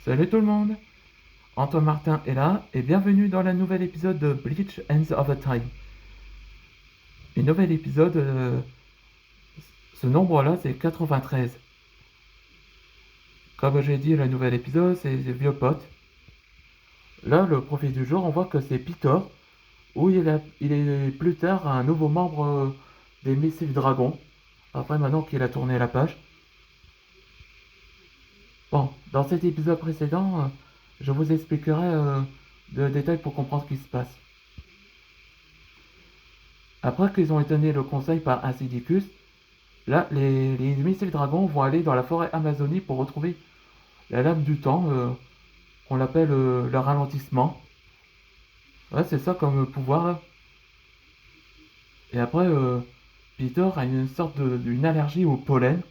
Salut tout le monde, Antoine Martin est là et bienvenue dans le nouvel épisode de Bleach Ends of a Time. Le nouvel épisode, ce nombre-là c'est 93. Comme j'ai dit, le nouvel épisode c'est les vieux potes. Là, le profil du jour, on voit que c'est Peter, où il est plus tard un nouveau membre des Missiles Dragons. Après, maintenant qu'il a tourné la page. Bon, dans cet épisode précédent, je vous expliquerai de détails pour comprendre ce qui se passe. Après qu'ils ont été donné le conseil par Insidicus, là, les missiles dragons vont aller dans la forêt Amazonie pour retrouver la lame du temps, qu'on appelle le ralentissement. Ouais, c'est ça comme pouvoir là. Et après, Peter a une sorte d'une allergie au pollen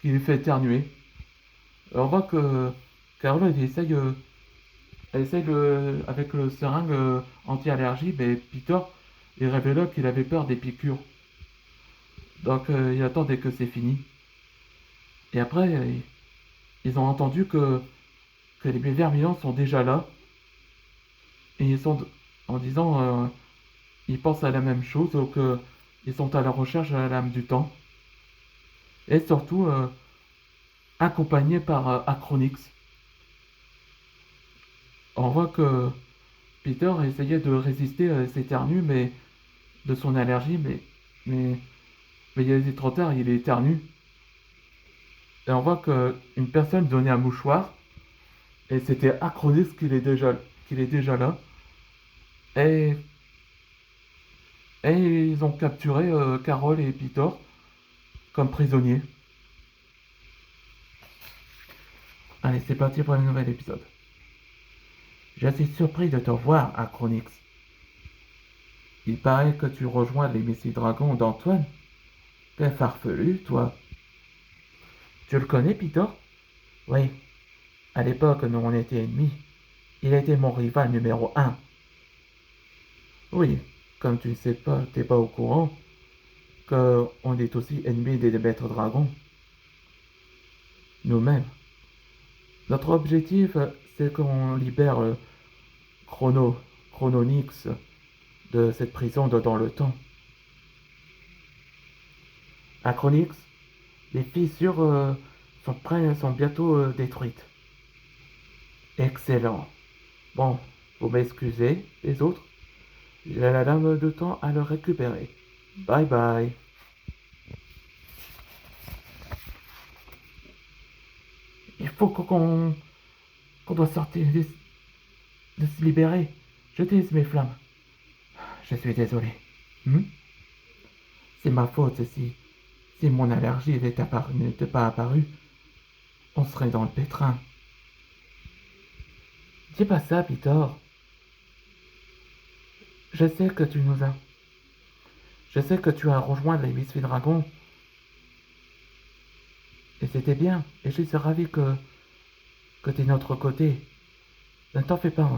qui lui fait éternuer. Alors, on voit que Carole, elle essaye avec le seringue anti-allergie, mais Peter, il révèle qu'il avait peur des piqûres. Donc, il attendait que c'est fini. Et après, ils ont entendu que les vermillons sont déjà là. Et ils sont en disant, ils pensent à la même chose, donc ils sont à la recherche de la lame du temps. Et surtout, accompagnés par Acronix. On voit que Peter essayait de résister à ses éternues, mais de son allergie, mais, mais il est trop tard, il est éternu. Et on voit qu'une personne donnait un mouchoir, et c'était Acronix qu'il est déjà là. Et, et ils ont capturé Carole et Peter comme prisonniers. Allez, c'est parti pour le nouvel épisode. Je suis surpris de te voir, Acronix. Il paraît que tu rejoins les Missiles Dragons d'Antoine. Quel farfelu, toi. Tu le connais, Peter? Oui. À l'époque, nous on était ennemis. Il était mon rival numéro un. Oui, comme tu ne sais pas, t'es pas au courant qu'on est aussi ennemis des maîtres dragons. Nous-mêmes. Notre objectif, c'est qu'on libère Chrono, Chrononyx de cette prison dans le temps. Acronix, les fissures sont bientôt détruites. Excellent. Bon, vous m'excusez, les autres. J'ai la lame de temps à le récupérer. Bye bye. Il faut qu'on doit sortir, de se libérer. J'utilise mes flammes. Je suis désolé. Hmm? C'est ma faute si mon allergie n'était pas apparue. On serait dans le pétrin. Dis pas ça, Peter. Je sais que tu nous as. Je sais que tu as rejoint les Misfits Dragons. Et c'était bien. Et je suis ravi que tu es de notre côté. Ne t'en fais pas,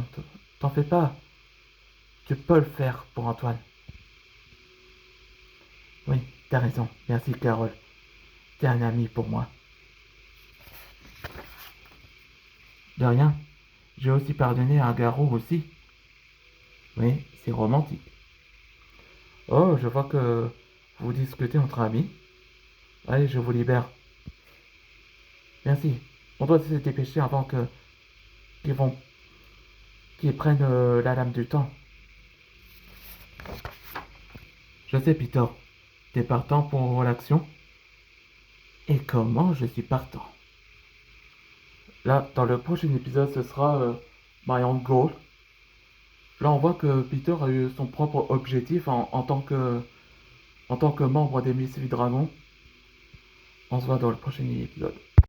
t'en fais pas. Tu peux le faire pour Antoine. Oui, t'as raison. Merci, Carole. T'es un ami pour moi. De rien. J'ai aussi pardonné à Garou aussi. Oui, c'est romantique. Oh, je vois que vous discutez entre amis. Allez, je vous libère. Merci. On doit se dépêcher avant qu'ils vont qu'ils prennent la lame du temps. Je sais, Peter. T'es partant pour l'action? Et comment je suis partant? Là, dans le prochain épisode, ce sera My Own Goal. Là, on voit que Peter a eu son propre objectif en tant que membre des Missiles Dragons. On se voit dans le prochain épisode.